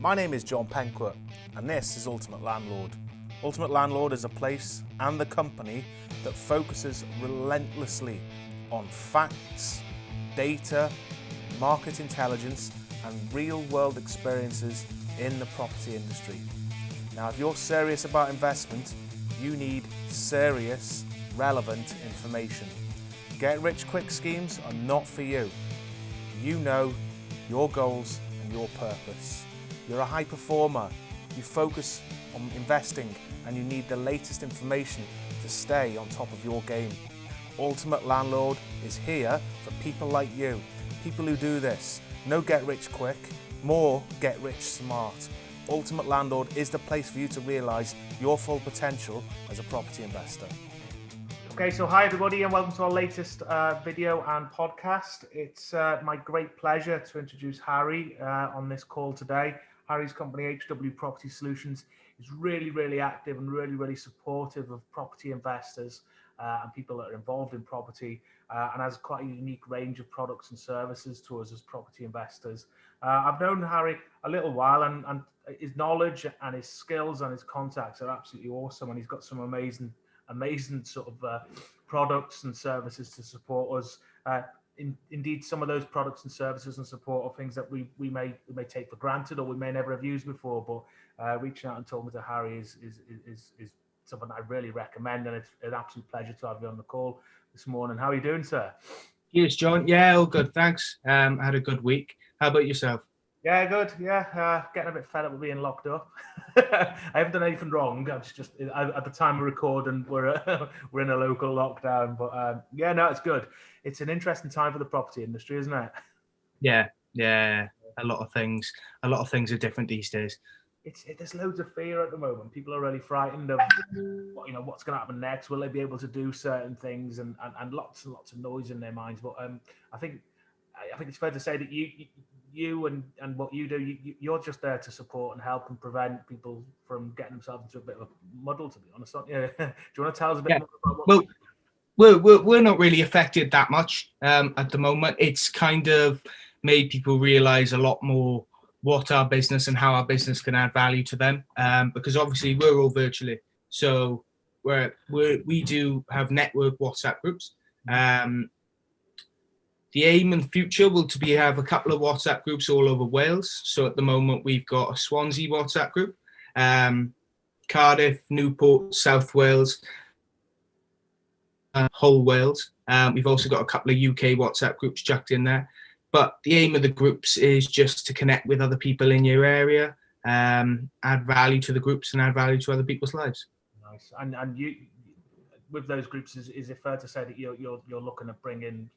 My name is John Penquet, and this is Ultimate Landlord. Ultimate Landlord is a place and the company that focuses relentlessly on facts, data, market intelligence, and real-world experiences in the property industry. Now, if you're serious about investment, you need serious, relevant information. Get-rich-quick schemes are not for you. You know your goals and your purpose. You're a high performer, you focus on investing, and you need the latest information to stay on top of your game. Ultimate Landlord is here for people like you, people who do this. No get rich quick, more get rich smart. Ultimate Landlord is the place for you to realise your full potential as a property investor. Okay, so hi everybody and welcome to our latest video and podcast. It's my great pleasure to introduce Harry on this call today. Harry's company, HW Property Solutions, is really active and really supportive of property investors and people that are involved in property and has quite a unique range of products and services to us as property investors. I've known Harry a little while and his knowledge and his skills and his contacts are absolutely awesome, and he's got some amazing sort of products and services to support us. Indeed, some of those products and services and support are things that we may take for granted or we may never have used before. But reaching out and talking to Harry is something I really recommend, and it's an absolute pleasure to have you on the call this morning. How are you doing, sir? Yes, John. Yeah, all good. Thanks. I had a good week. How about yourself? Yeah, good. Yeah, getting a bit fed up with being locked up. I haven't done anything wrong. I'm just at the time we record and we're in a local lockdown. But yeah, no, it's good. It's an interesting time for the property industry, isn't it? Yeah. A lot of things are different these days. There's loads of fear at the moment. People are really frightened of what's going to happen next. Will they be able to do certain things, and lots and lots of noise in their minds. But I think it's fair to say that you and what you do, you're just there to support and help and prevent people from getting themselves into a bit of a muddle, to be honest, aren't you? Do you want to tell us a bit more about what we're not really affected that much at the moment. It's kind of made people realize a lot more what our business and how our business can add value to them, because obviously we're all virtually, so we do have network WhatsApp groups. The aim in the future will to have a couple of WhatsApp groups all over Wales. So at the moment, we've got a Swansea WhatsApp group, Cardiff, Newport, South Wales, whole Wales. We've also got a couple of UK WhatsApp groups chucked in there. But the aim of the groups is just to connect with other people in your area, add value to the groups and add value to other people's lives. Nice. And you, with those groups, is it fair to say that you're looking to bring in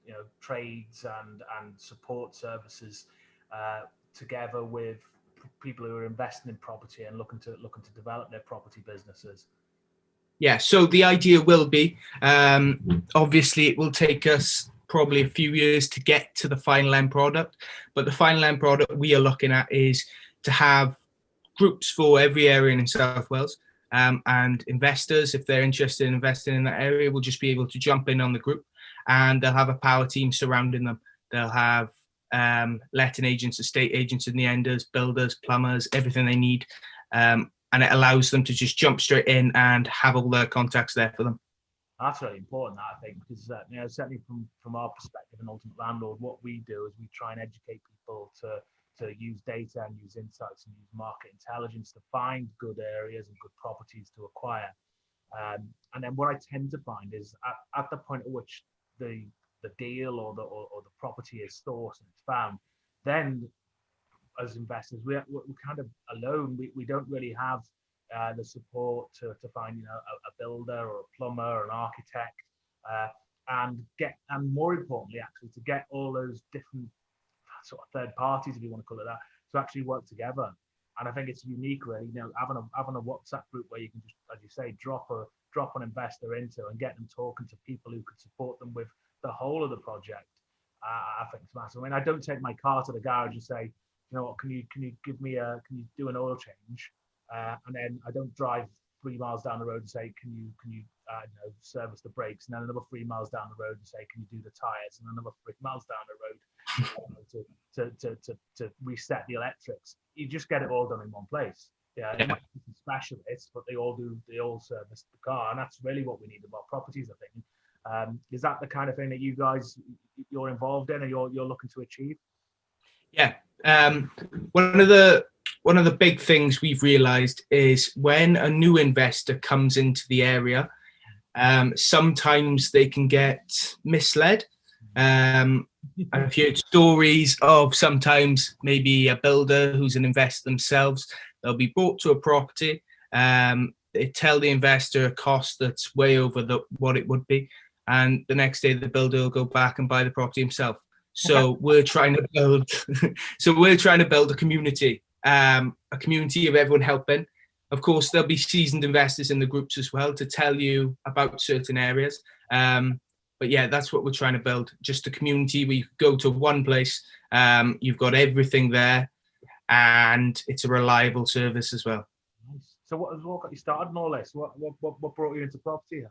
trades and support services together with people who are investing in property and looking to develop their property businesses? Yeah, so the idea will be, obviously it will take us probably a few years to get to the final end product, but the final end product we are looking at is to have groups for every area in South Wales. And investors, if they're interested in investing in that area, will just be able to jump in on the group, and they'll have a power team surrounding them. They'll have letting agents, estate agents in the enders, builders, plumbers, everything they need. And it allows them to just jump straight in and have all their contacts there for them. That's really important, I think, because certainly from our perspective in Ultimate Landlord, what we do is we try and educate people to use data and use insights and use market intelligence to find good areas and good properties to acquire. And then what I tend to find is at the point at which the deal or the property is sourced and it's found, then as investors, we're kind of alone. We don't really have the support to find a builder or a plumber or an architect, and more importantly, actually, to get all those different sort of third parties, if you want to call it that, to actually work together. And I think it's unique, really, having a WhatsApp group where you can just, as you say, drop an investor into and get them talking to people who could support them with the whole of the project. I think it's massive. I mean, I don't take my car to the garage and say, you know what, can you do an oil change? And then I don't drive 3 miles down the road and say, can you service the brakes? And then another 3 miles down the road and say, can you do the tires? And another 3 miles down the road to reset the electrics. You just get it all done in one place. Yeah, it Yeah. might be some specialists, but they all service the car, and that's really what we need about properties, I think. Is that the kind of thing that you're involved in, and you're looking to achieve? Yeah. Um, one of the big things we've realised is when a new investor comes into the area, sometimes they can get misled. I've heard stories of sometimes maybe a builder who's an investor themselves. They'll be brought to a property. They tell the investor a cost that's way over what it would be, and the next day the builder will go back and buy the property himself. So we're trying to build. So we're trying to build a community of everyone helping. Of course, there'll be seasoned investors in the groups as well to tell you about certain areas. But yeah, that's what we're trying to build. Just a community where you go to one place, you've got everything there, and it's a reliable service as well. Nice. So what got you started in all this? What brought you into property,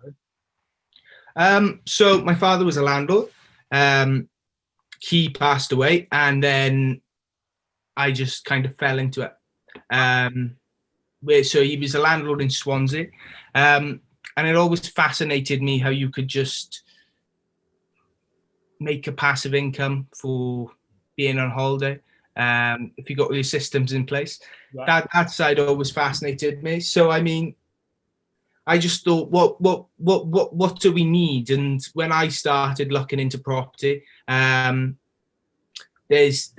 Harry? So my father was a landlord. He passed away, and then I just kind of fell into it. So he was a landlord in Swansea, and it always fascinated me how you could just make a passive income for being on holiday. If you got all your systems in place, Yeah. that side always fascinated me. So I mean, I just thought, what do we need? And when I started looking into property, there's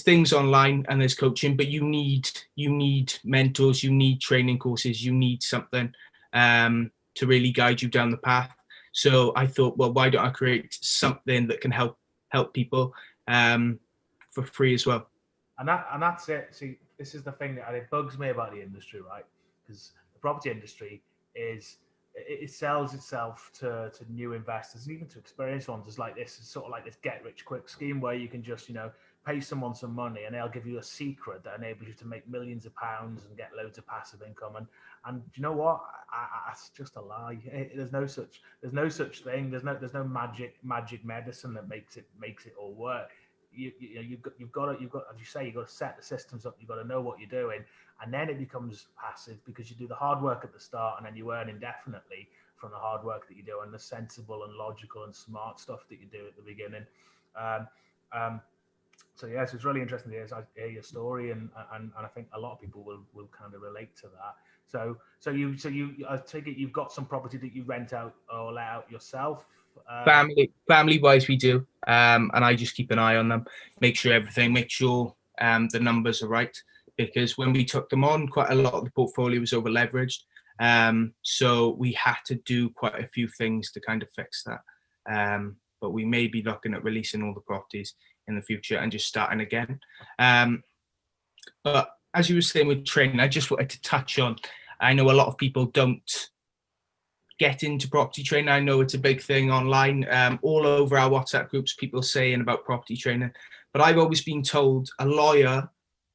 things online and there's coaching, but you need mentors, you need training courses, you need something to really guide you down the path. So I thought, well, why don't I create something that can help people for free as well? And that's it. See, this is the thing that it bugs me about the industry, right? Because the property industry it sells itself to new investors and even to experienced ones. It's like this, it's sort of like this get rich quick scheme where you can just pay someone some money and they'll give you a secret that enables you to make millions of pounds and get loads of passive income. And you know what? That's just a lie. There's no such thing. There's no magic medicine that makes it all work. You've got as you say, you've got to set the systems up. You've got to know what you're doing, and then it becomes passive because you do the hard work at the start, and then you earn indefinitely from the hard work that you do and the sensible and logical and smart stuff that you do at the beginning. Um, um, so yes, it's really interesting to hear your story, and I think a lot of people will kind of relate to that. So you I take it you've got some property that you rent out or let out yourself. Family wise, we do, and I just keep an eye on them, make sure the numbers are right. Because when we took them on, quite a lot of the portfolio was over leveraged, so we had to do quite a few things to kind of fix that. But we may be looking at releasing all the properties in the future and just starting again. But as you were saying with training, I just wanted to touch on. I know a lot of people don't get into property training. I know it's a big thing online, all over our WhatsApp groups, people saying about property training. But I've always been told a lawyer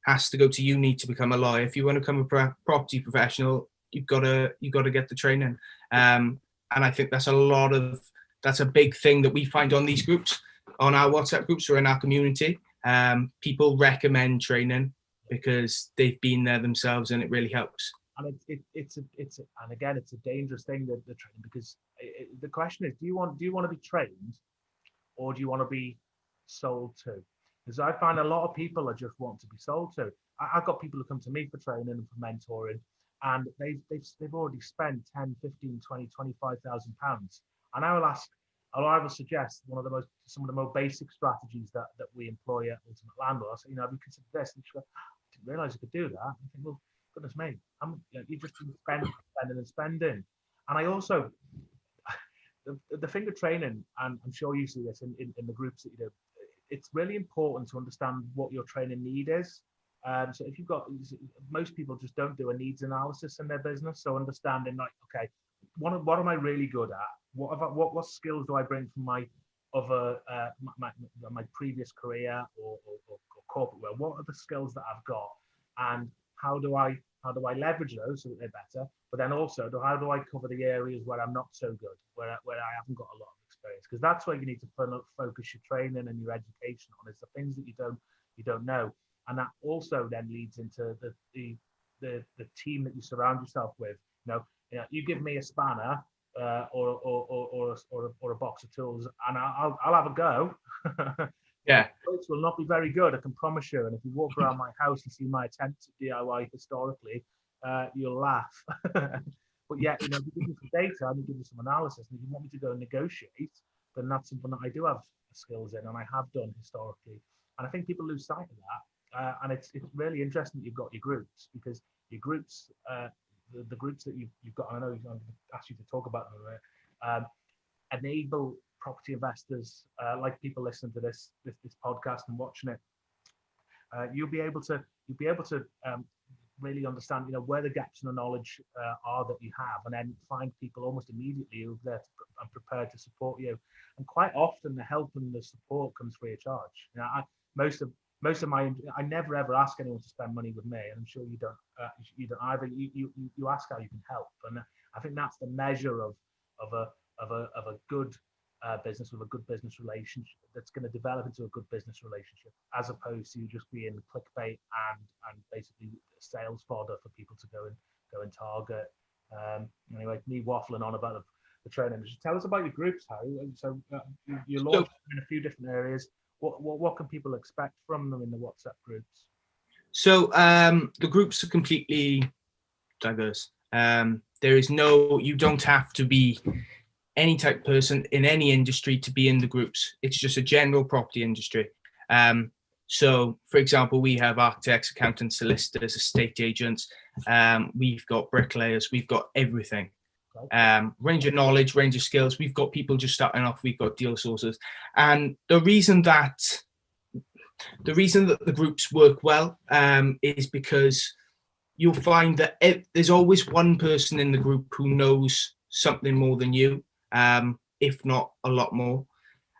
has to go to uni to become a lawyer. If you want to become a property professional, you've got to get the training. And I think that's a big thing that we find on these groups, on our WhatsApp groups or in our community. People recommend training because they've been there themselves, and it really helps. And it's a dangerous thing, the training, because the question is, do you want to be trained, or do you want to be sold to? Because I find a lot of people are just want to be sold to. I've got people who come to me for training and for mentoring, and they've already spent 10, 15, 20, 25,000 pounds. And I will suggest some of the most basic strategies that we employ at Ultimate Landlord. I say, have you considered this? And she goes, I didn't realise you could do that. I think, well, goodness me, you just spending and spending. And I also, the finger training, and I'm sure you see this in the groups that you do, it's really important to understand what your training need is. So if most people just don't do a needs analysis in their business. So understanding, like, okay, what am I really good at? What skills do I bring from my other my previous career or corporate world? What are the skills that I've got, and how do I leverage those so that they're better? But then also, how do I cover the areas where I'm not so good, where I haven't got a lot of experience, because that's where you need to focus your training and your education on, is the things that you don't know. And that also then leads into the team that you surround yourself with. You give me a spanner or a box of tools, and I'll have a go. Yeah. It will not be very good, I can promise you. And if you walk around my house and see my attempts at DIY historically, you'll laugh. But yeah, if you give me some data and you give me some analysis, and if you want me to go and negotiate, then that's something that I do have skills in, and I have done historically. And I think people lose sight of that. And it's really interesting that you've got your groups, because your groups, the groups that you've got, and I know I'm going to ask you to talk about them, enable property investors, like people listening to this podcast and watching it. You'll be able to really understand, where the gaps in the knowledge are that you have, and then find people almost immediately who are there and prepared to support you. And quite often, the help and the support comes free of charge. Most of my, I never ever ask anyone to spend money with me, and I'm sure you don't either. You ask how you can help, and I think that's the measure of a good business with a good business relationship, that's going to develop into a good business relationship, as opposed to just being clickbait and basically sales fodder for people to go and target. Anyway, me waffling on about the training. Just tell us about your groups, Harry. So you launched in a few different areas. What can people expect from them in the WhatsApp groups? So the groups are completely diverse. You don't have to be any type of person in any industry to be in the groups. It's just a general property industry. So, for example, we have architects, accountants, solicitors, estate agents. We've got bricklayers. We've got everything. Range of knowledge, range of skills. We've got people just starting off. We've got deal sources. And the reason that the groups work well is because you'll find that there's always one person in the group who knows something more than you, if not a lot more.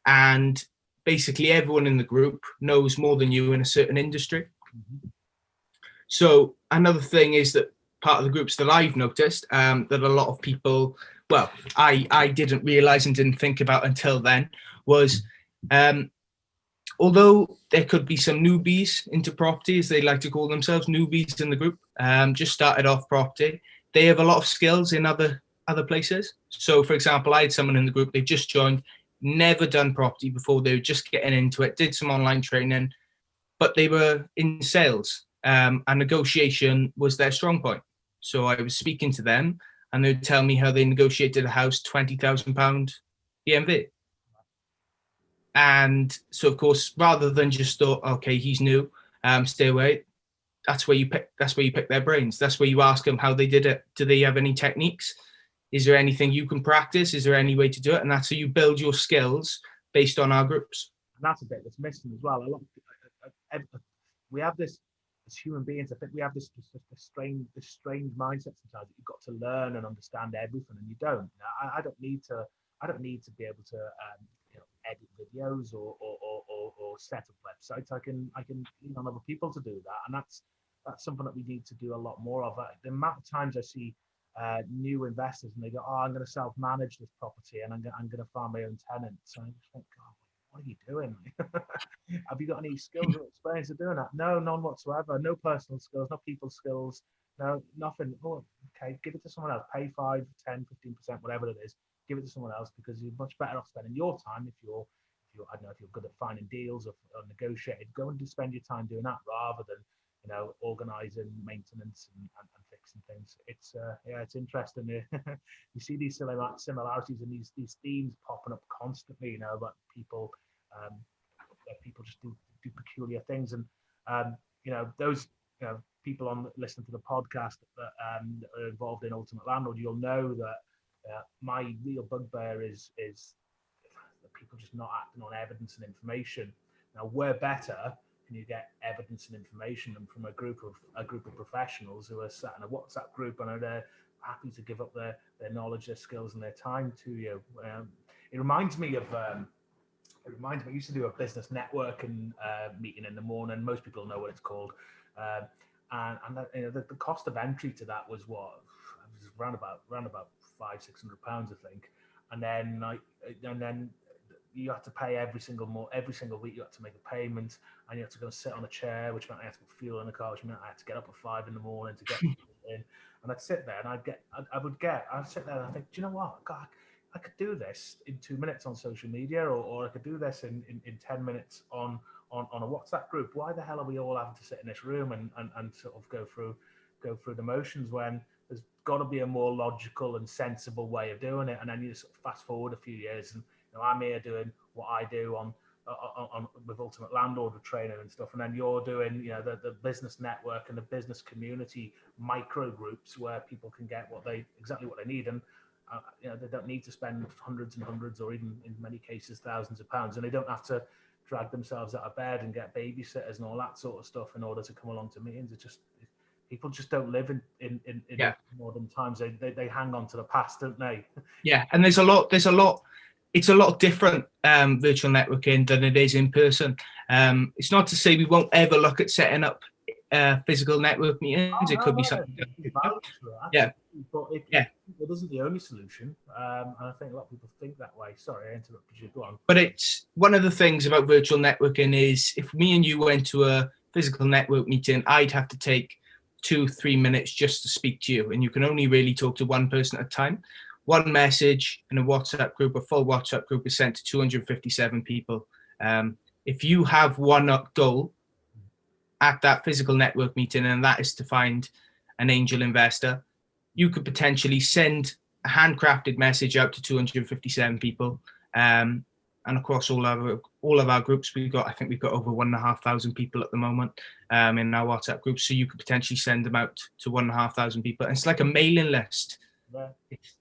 And basically everyone in the group knows more than you in a certain industry. Mm-hmm. So another thing is that part of the groups that I've noticed, that a lot of people, well, I didn't realize and didn't think about until then, was although there could be some newbies into property, as they like to call themselves, newbies in the group, just started off property, they have a lot of skills in other places. So, for example, I had someone in the group, they just joined, never done property before, they were just getting into it, did some online training, but they were in sales, and negotiation was their strong point. So I was speaking to them, and they would tell me how they negotiated a house £20,000 EMV. And so, of course, rather than just thought, okay, he's new, stay away. That's where you pick their brains. That's where you ask them how they did it. Do they have any techniques? Is there anything you can practice? Is there any way to do it? And that's how you build your skills based on our groups. And that's a bit that's missing as well. We have this, as human beings, I think we have this strange mindset sometimes that you've got to learn and understand everything, and you don't. I don't need to be able to edit videos or set up websites. I can lean on other people to do that, and that's something that we need to do a lot more of. The amount of times I see new investors and they go, "Oh, I'm going to self-manage this property and I'm going to find my own tenants," and I just think, God, what are you doing? Have you got any skills or experience of doing that? No, none whatsoever. No personal skills, no people skills, no nothing. Oh, okay, give it to someone else. Pay 5, 10, 15%, whatever it is. Give it to someone else, because you're much better off spending your time if you're I don't know, if you're good at finding deals or negotiating. Go and spend your time doing that rather than organising maintenance and fixing things. It's it's interesting. You see these similarities and these themes popping up constantly. About people people just do peculiar things, and those people listening to the podcast that are involved in Ultimate Landlord, you'll know that my real bugbear is that people just not acting on evidence and information. Now, where better can you get evidence and information than from a group of professionals who are sat in a WhatsApp group and are happy to give up their knowledge, their skills, and their time to you. It reminds me of. I used to do a business networking meeting in the morning. Most people know what it's called, and the cost of entry to that was around about £500-600, I think. and then you have to pay every single week. You have to make a payment, and you have to go sit on a chair, which meant I had to put fuel in the car, which meant I had to get up at 5 in the morning to get in. And I'd sit there, and I'd sit there, and I think, do you know what? God, I could do this in 2 minutes on social media, or I could do this in 10 minutes on a WhatsApp group. Why the hell are we all having to sit in this room and sort of go through the motions when there's got to be a more logical and sensible way of doing it? And then you just sort of fast forward a few years, and I'm here doing what I do on with Ultimate Landlord with training and stuff, and then you're doing the business network and the business community micro groups where people can get exactly what they need, and they don't need to spend hundreds and hundreds, or even in many cases thousands of pounds, and they don't have to drag themselves out of bed and get babysitters and all that sort of stuff in order to come along to meetings. People just don't live in modern times. They hang on to the past, don't they? Yeah, and there's a lot. It's a lot different virtual networking than it is in person. It's not to say we won't ever look at setting up physical network meetings. It could be something. Yeah, but it isn't the only solution, and I think a lot of people think that way. Sorry, I interrupted you. Go on. But it's one of the things about virtual networking is if me and you went to a physical network meeting, I'd have to take 2-3 minutes just to speak to you, and you can only really talk to one person at a time. One message in a WhatsApp group, a full WhatsApp group, is sent to 257 people. If you have one goal at that physical network meeting, and that is to find an angel investor, you could potentially send a handcrafted message out to 257 people. And across all of our groups, we've got over 1,500 people at the moment in our WhatsApp groups. So you could potentially send them out to 1,500 people. And it's like a mailing list. Yeah.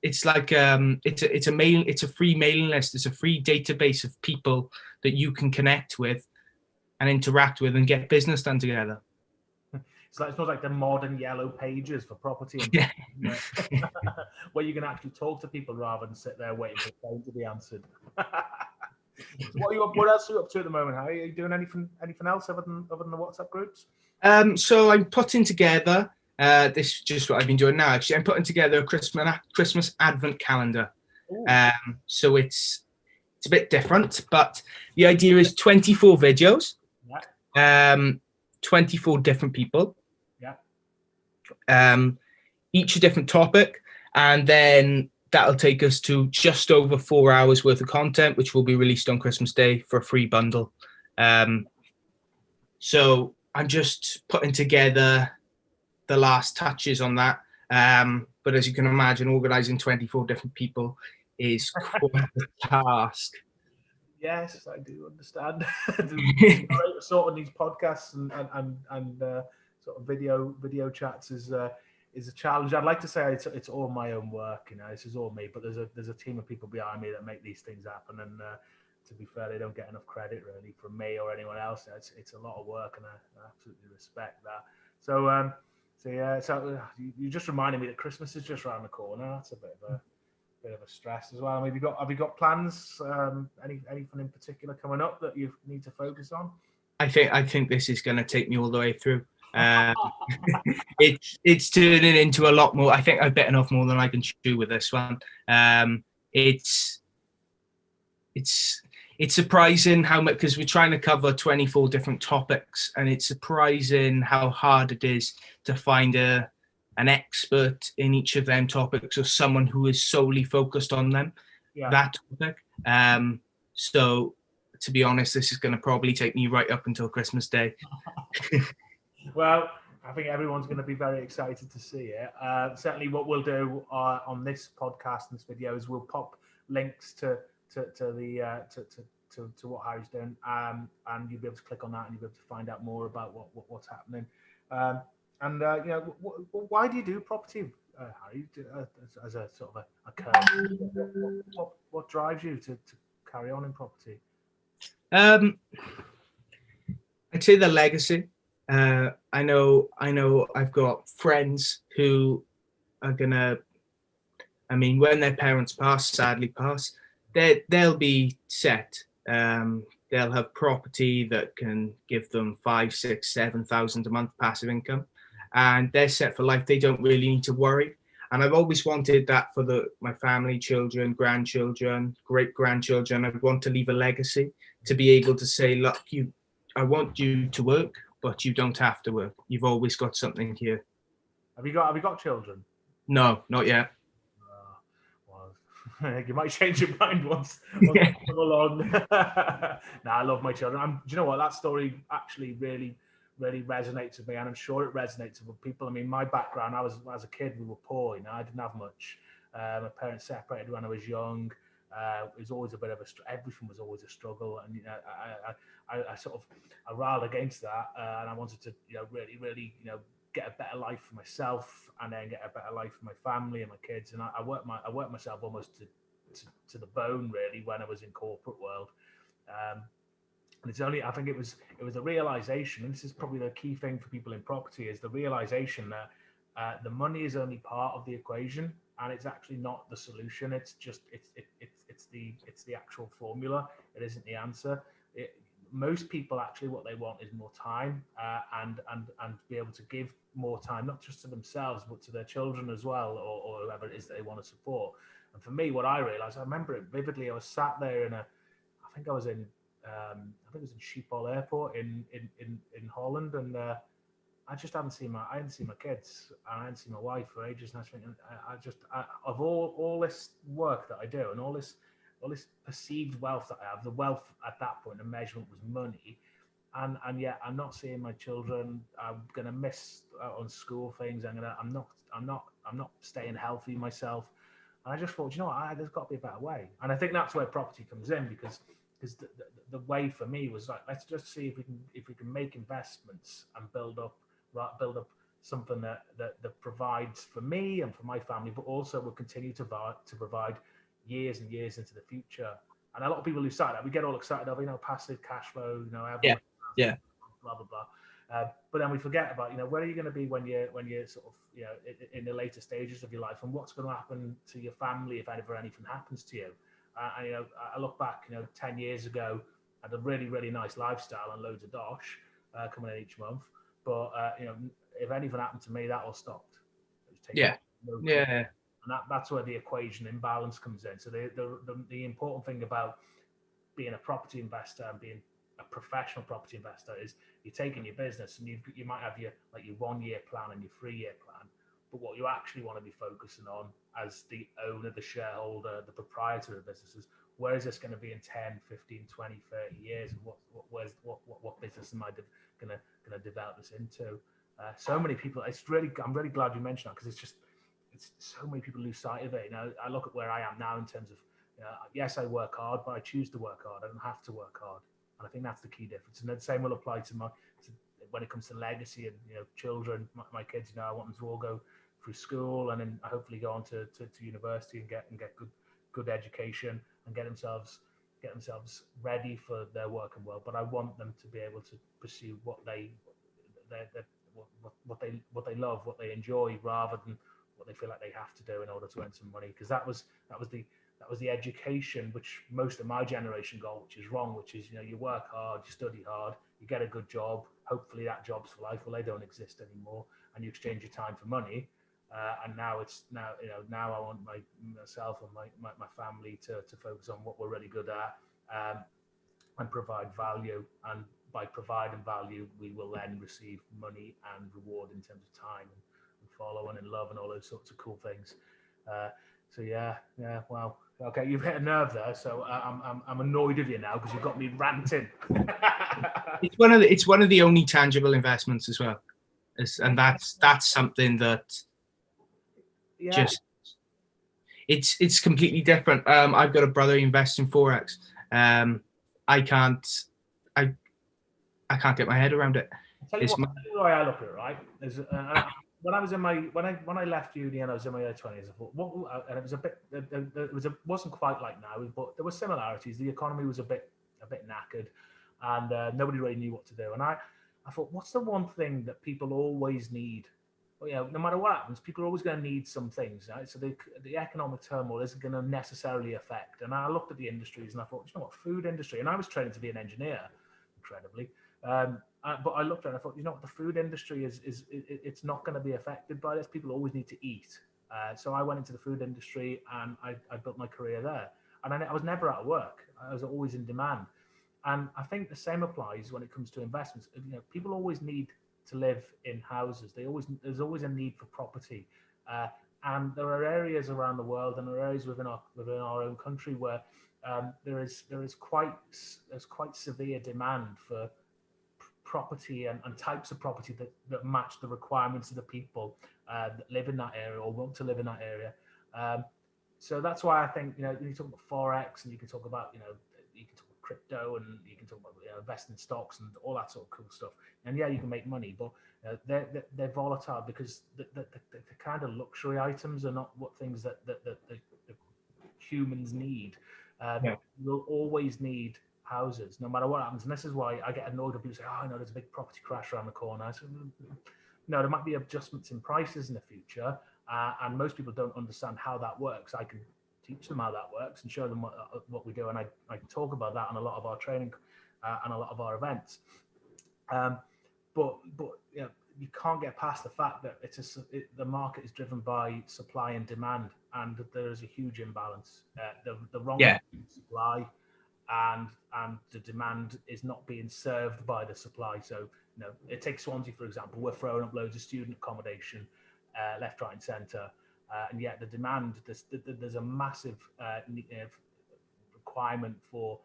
It's like it's a free mailing list. It's a free database of people that you can connect with and interact with and get business done together. It's like the modern yellow pages for property, where you can actually talk to people rather than sit there waiting for the phone to be answered. So what else are you up to at the moment? How are you doing? Anything else other than the WhatsApp groups? So I'm putting together. This is just what I've been doing now. Actually, I'm putting together a Christmas Advent calendar. So it's a bit different, but the idea is 24 videos, 24 different people, each a different topic, and then that'll take us to just over 4 hours worth of content, which will be released on Christmas Day for a free bundle. So I'm just putting together the last touches on that. But as you can imagine, organizing 24 different people is quite a task. Yes, I do understand. Sort of these podcasts and sort of video chats is a challenge. I'd like to say it's all my own work, this is all me, but there's a team of people behind me that make these things happen, and to be fair, they don't get enough credit really from me or anyone else. It's a lot of work, and I absolutely respect that. So you just reminded me that Christmas is just around the corner. That's a bit of a stress as well. I mean, have you got plans? Anything in particular coming up that you need to focus on? I think this is going to take me all the way through. It's turning into a lot more. I think I've bitten off more than I can chew with this one. It's surprising how much, because we're trying to cover 24 different topics, and it's surprising how hard it is to find an expert in each of them topics, or someone who is solely focused on them, that topic. So to be honest, this is going to probably take me right up until Christmas Day. Well, I think everyone's going to be very excited to see it. Certainly what we'll do on this podcast and this video is we'll pop links to what Harry's doing, and you'll be able to click on that and you'll be able to find out more about what's happening. Why do you do property, Harry, as a sort of a career? What drives you to carry on in property? I'd say the legacy. I know I've got friends who are gonna, when their parents sadly pass, they'll be set. They'll have property that can give them 5,000, 6,000, 7,000 a month passive income, and they're set for life. They don't really need to worry. And I've always wanted that for my family, children, grandchildren, great grandchildren. I want to leave a legacy, to be able to say, look, I want you to work, but you don't have to work. You've always got something here. Have you got children? No, not yet. Well, you might change your mind once they come along. I love my children. Do you know what? That story actually really resonates with me, and I'm sure it resonates with people. I mean, my background, as a kid, we were poor. You know, I didn't have much. My parents separated when I was young. It was always a bit of everything was always a struggle, and you know, I riled against that, and I wanted to, you know, really, you know, get a better life for myself, and then get a better life for my family and my kids. And I worked myself almost to the bone, really, when I was in corporate world. And it's only, I think it was the realization, and this is probably the key thing for people in property, is the realization that the money is only part of the equation, and it's actually not the solution. It's just it's the actual formula. It isn't the answer. Most people actually, what they want is more time, and be able to give more time, not just to themselves but to their children as well, or whoever it is that they want to support. And for me, what I realized, I remember it vividly. I was sat there I think it was in Schiphol Airport in Holland, and I just hadn't seen my kids, and I hadn't seen my wife for ages. And I was thinking, of all this work that I do, and all this perceived wealth that I have, the wealth at that point, the measurement was money, and yet I'm not seeing my children. I'm gonna miss out on school things. I'm not staying healthy myself. And I just thought, you know what, there's got to be a better way. And I think that's where property comes in, because the way for me was like, let's just see if we can make investments and build up something that provides for me and for my family, but also will continue to provide years and years into the future. And a lot of people lose sight of that. We get all excited over, you know, passive cash flow, you know, blah blah blah. But then we forget about, you know, where are you going to be when you're sort of, you know, in the later stages of your life, and what's going to happen to your family if ever anything happens to you. And, you know, I look back, you know, 10 years ago, I had a really nice lifestyle and loads of dosh coming in each month. But, you know, if anything happened to me, that all stopped. And that's where the equation imbalance comes in. So the important thing about being a property investor and being a professional property investor is you're taking your business, and you might have your 1 year plan and your 3 year plan. But what you actually want to be focusing on as the owner, the shareholder, the proprietor of businesses, where is this going to be in 10, 15, 20, 30 years? And what business am I going to develop this into? So many people, I'm really glad you mentioned that, because it's so many people lose sight of it. You know, I look at where I am now in terms of, yes, I work hard, but I choose to work hard. I don't have to work hard. And I think that's the key difference. And the same will apply to when it comes to legacy and, you know, children, my kids. You know, I want them to all go through school and then hopefully go on to university and get good education and get themselves ready for their working world. But I want them to be able to pursue what they love, what they enjoy, rather than what they feel like they have to do in order to earn some money. Because that was the education which most of my generation got, which is wrong. Which is, you know, you work hard, you study hard, you get a good job. Hopefully that job's for life. Well, they don't exist anymore, and you exchange your time for money. And now I want myself and my family to focus on what we're really good at, and provide value. And by providing value, we will then receive money and reward in terms of time and following and love and all those sorts of cool things. So yeah, wow. Okay, you've hit a nerve there, so I'm annoyed with you now because you've got me ranting. It's one of the only tangible investments as well, and that's something that just it's completely different. I've got a brother who invests in Forex. I can't get my head around it. I'll tell you the way I look at it, right? Is, when I was in when I left uni and I was in my early 20s, I thought, and it wasn't quite like now, but there were similarities. The economy was a bit knackered, and nobody really knew what to do. And I thought, what's the one thing that people always need? Well, you know, no matter what happens, people are always going to need some things, right? So the economic turmoil isn't going to necessarily affect. And I looked at the industries and I thought, you know what, food industry, and I was trained to be an engineer, incredibly. But I looked at it and I thought, you know what, the food industry it's not going to be affected by this. People always need to eat. So I went into the food industry and I built my career there. And I was never out of work. I was always in demand. And I think the same applies when it comes to investments. People always need to live in houses. There's always a need for property. And there are areas around the world and there are areas within our own country where there's quite severe demand for property and types of property that match the requirements of the people that live in that area or want to live in that area. So that's why I think, you talk about Forex and you can talk about, you can talk about crypto and you can talk about investing in stocks and all that sort of cool stuff. And yeah, you can make money, but they're volatile because the kind of luxury items are not what things that humans need. You'll always need houses, no matter what happens. And this is why I get annoyed when people say, "Oh, no, there's a big property crash around the corner." I say, no, there might be adjustments in prices in the future, and most people don't understand how that works. I can teach them how that works and show them what we do, and I can talk about that on a lot of our training and a lot of our events. But you can't get past the fact that the market is driven by supply and demand, and that there is a huge imbalance. The wrong supply and the demand is not being served by the supply. So it takes Swansea, for example. We're throwing up loads of student accommodation left, right and centre, and yet the demand, there's a massive requirement for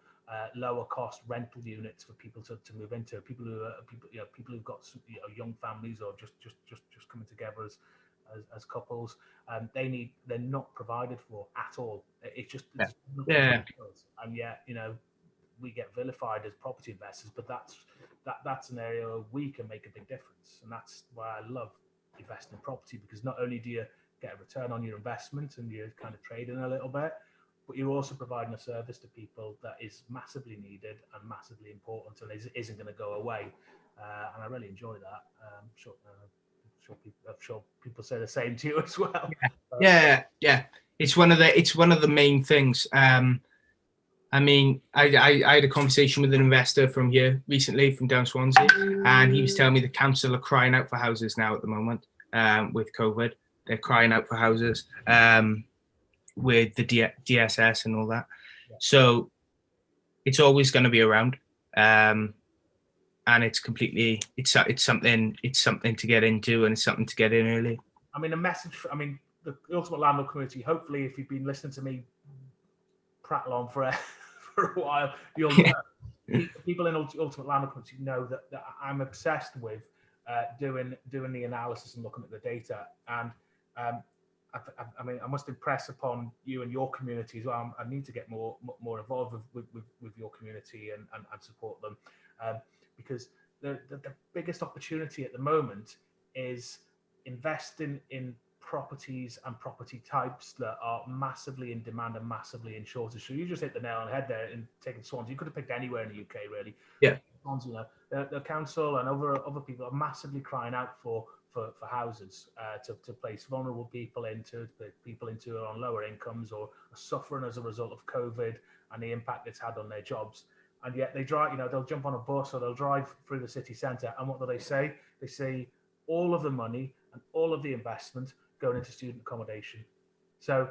lower cost rental units for people to move into. People who've got young families or just coming together as couples. They're not provided for at all. It's just and yet we get vilified as property investors, but that's an area where we can make a big difference, and that's why I love investing in property, because not only do you get a return on your investment and you're kind of trading a little bit, but you're also providing a service to people that is massively needed and massively important and isn't going to go away. And I really enjoy that. I'm sure people say the same to you as well. Yeah. It's one of the main things. I mean, I had a conversation with an investor from here recently, from down Swansea, and he was telling me the council are crying out for houses now at the moment with COVID. They're crying out for houses with the DSS and all that. Yeah. So it's always going to be around, and it's something to get into, and it's something to get in early. I mean, the Ultimate Landlord community, hopefully, if you've been listening to me prattle on for a while, you'll know. People in Ultimate Landlord community know that I'm obsessed with doing the analysis and looking at the data. And I mean, I must impress upon you and your community as well. I need to get more involved with your community and support them, because the biggest opportunity at the moment is investing in properties and property types that are massively in demand and massively in shortage. So you just hit the nail on the head there in taking Swansea. You could have picked anywhere in the UK, really. Yeah. Swansea, the council and other people are massively crying out for houses to place vulnerable people into, people into who are on lower incomes or are suffering as a result of COVID and the impact it's had on their jobs. And yet they drive, they'll jump on a bus or they'll drive through the city centre. And what do they say? They say all of the money and all of the investment going into student accommodation. So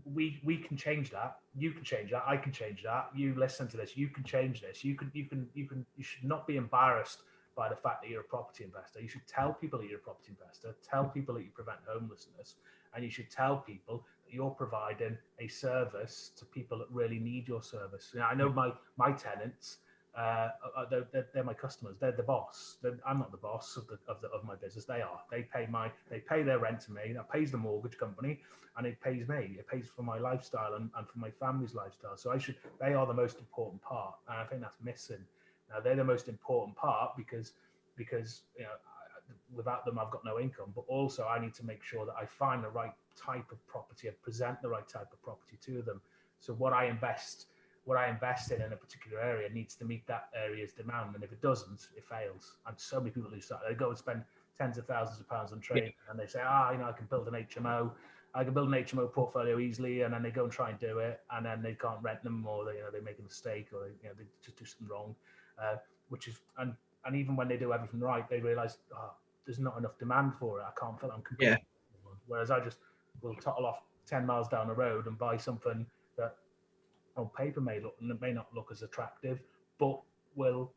we can change that. You can change that. I can change that. You listen to this. You can change this. You should not be embarrassed by the fact that you're a property investor. You should tell people that you're a property investor. Tell people that you prevent homelessness, and you should tell people that you're providing a service to people that really need your service. I know my tenants. They're my customers. They're the boss. I'm not the boss of my business. They are. They pay their rent to me. That pays the mortgage company, and it pays me. It pays for my lifestyle and for my family's lifestyle. So they are the most important part, and I think that's missing. Now they're the most important part because without them I've got no income. But also I need to make sure that I find the right type of property and present the right type of property to them. So what I invest in a particular area needs to meet that area's demand, and if it doesn't, it fails. And so many people do that. They go and spend tens of thousands of pounds on training, and they say, I can build an HMO. I can build an HMO portfolio easily, and then they go and try and do it, and then they can't rent them, or they make a mistake, or they just do something wrong. Which is and even when they do everything right, they realise there's not enough demand for it. I can't fill it. I'm completely Whereas I just will tottle off 10 miles down the road and buy something that on paper may not look as attractive, but will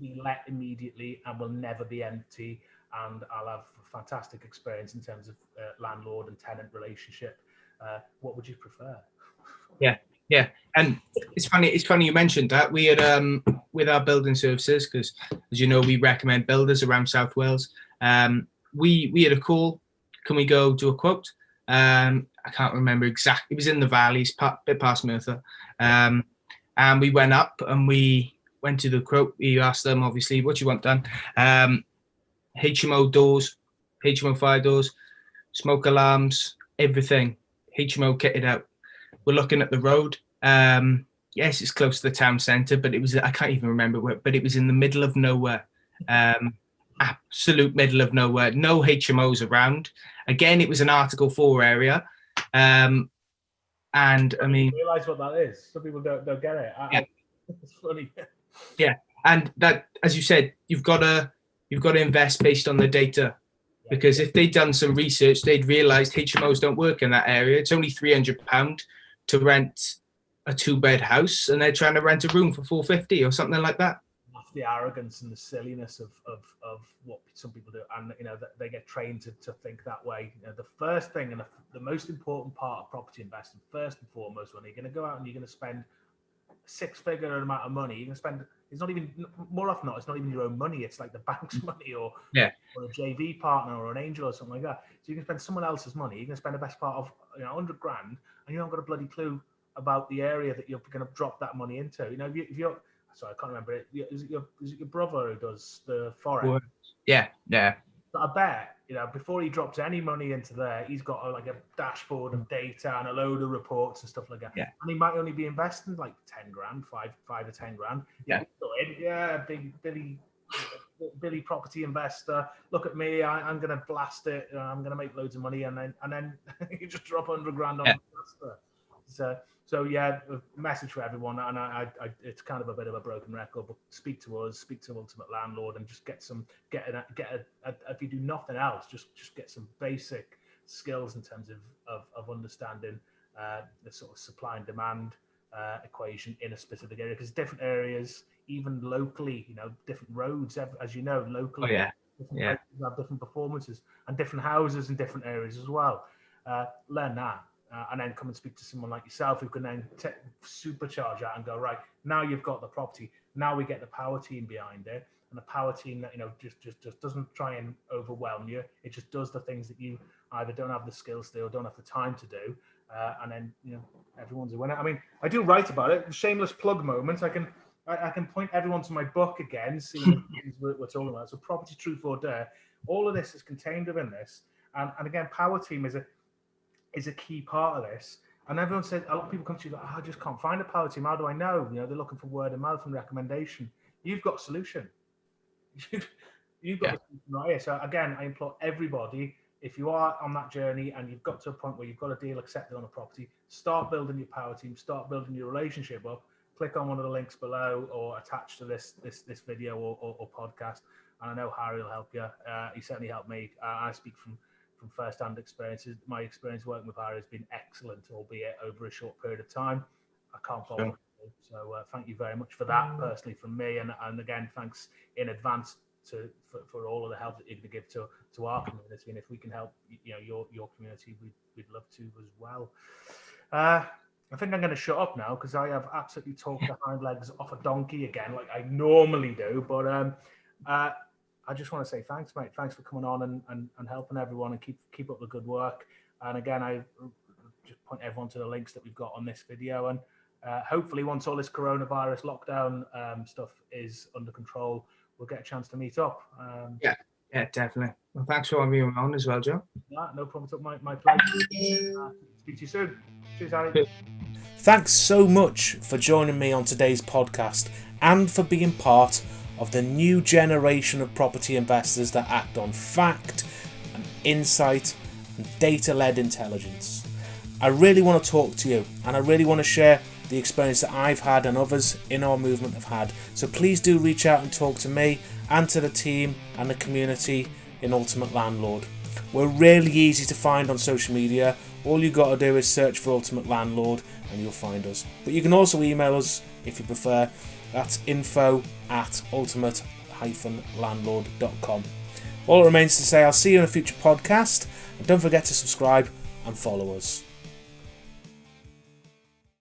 be let immediately and will never be empty, and I'll have a fantastic experience in terms of landlord and tenant relationship. What would you prefer? Yeah, and it's funny you mentioned that. We had with our building services, because as you know, we recommend builders around South Wales. We had a call. Can we go do a quote? I can't remember exactly. It was in the valleys, bit past Merthyr. And we went up and we went to the quote. We asked them, obviously, what do you want done? HMO doors, HMO fire doors, smoke alarms, everything. HMO kitted out. We're looking at the road. Yes, it's close to the town centre, but it was, I can't even remember where, but it was in the middle of nowhere. Absolute middle of nowhere. No HMOs around. Again, it was an Article 4 area. And I mean, realise what that is. Some people don't get it. It's funny. Yeah, and that, as you said, you've got to invest based on the data, because if they'd done some research, they'd realised HMOs don't work in that area. It's only £300 to rent a 2-bed house, and they're trying to rent a room for £450 or something like that. That's the arrogance and the silliness of what some people do, and they get trained to think that way. The first thing and the most important part of property investing, first and foremost, when you're going to go out and you're going to spend six-figure amount of money, you're going to spend. It's not even, more often than not, it's not even your own money. It's like the bank's money or a JV partner or an angel or something like that. So you can spend someone else's money. You're going to spend the best part of 100 grand, and you haven't got a bloody clue about the area that you're going to drop that money into. If you're sorry, I can't remember it. Is it your brother who does the forex? Yeah. But I bet, before he drops any money into there, he's got a dashboard of data and a load of reports and stuff like that. Yeah. And he might only be investing like 10 grand, 5 to 10 grand. Yeah. Big Billy property investor. Look at me, I'm going to blast it. I'm going to make loads of money. And then you just drop 100 grand on the investor. So yeah, a message for everyone, and I it's kind of a bit of a broken record, but speak to us, speak to Ultimate Landlord, and just get if you do nothing else, just get some basic skills in terms of understanding the sort of supply and demand equation in a specific area, because different areas, even locally, different roads, as you know, locally, different places have different performances, and different houses in different areas as well. Learn that. And then come and speak to someone like yourself who can then supercharge that and go, right, now you've got the property. Now we get the power team behind it, and the power team that just doesn't try and overwhelm you. It just does the things that you either don't have the skills to do or don't have the time to do. And then everyone's a winner. I mean, I do write about it. Shameless plug moment. I can point everyone to my book again, seeing the things we're talking about. So Property Truth or Dare. All of this is contained within this. And again, power team is a key part of this. And everyone said, a lot of people come to you, I just can't find a power team. How do I know? They're looking for word of mouth and recommendation. You've got a solution. You've got a solution right here. So again, I implore everybody, if you are on that journey and you've got to a point where you've got a deal accepted on a property, start building your power team, start building your relationship up. Click on one of the links below or attached to this video or podcast. And I know Harry will help you. He certainly helped me. I speak from first-hand experiences. My experience working with Harry has been excellent, albeit over a short period of time. I can't follow it. So thank you very much for that, personally, from me. And again, thanks in advance for all of the help that you're going to give to our community. And if we can help your community, we'd love to as well. I think I'm going to shut up now because I have absolutely talked the hind legs off a donkey again, like I normally do. But I just want to say thanks, mate. Thanks for coming on and helping everyone, and keep up the good work. And again, I just point everyone to the links that we've got on this video. And hopefully once all this coronavirus lockdown stuff is under control, we'll get a chance to meet up. Yeah, definitely. Well, thanks for having me on as well, Joe. No problem. My pleasure. Speak to you soon. Cheers, Harry. Thanks so much for joining me on today's podcast and for being part of the new generation of property investors that act on fact and insight and data-led intelligence. I really want to talk to you, and I really want to share the experience that I've had and others in our movement have had. So please do reach out and talk to me and to the team and the community in Ultimate Landlord. We're really easy to find on social media. All you got to do is search for Ultimate Landlord and you'll find us. But you can also email us if you prefer. That's info@ultimate-landlord.com. All it remains to say, I'll see you in a future podcast, and don't forget to subscribe and follow us.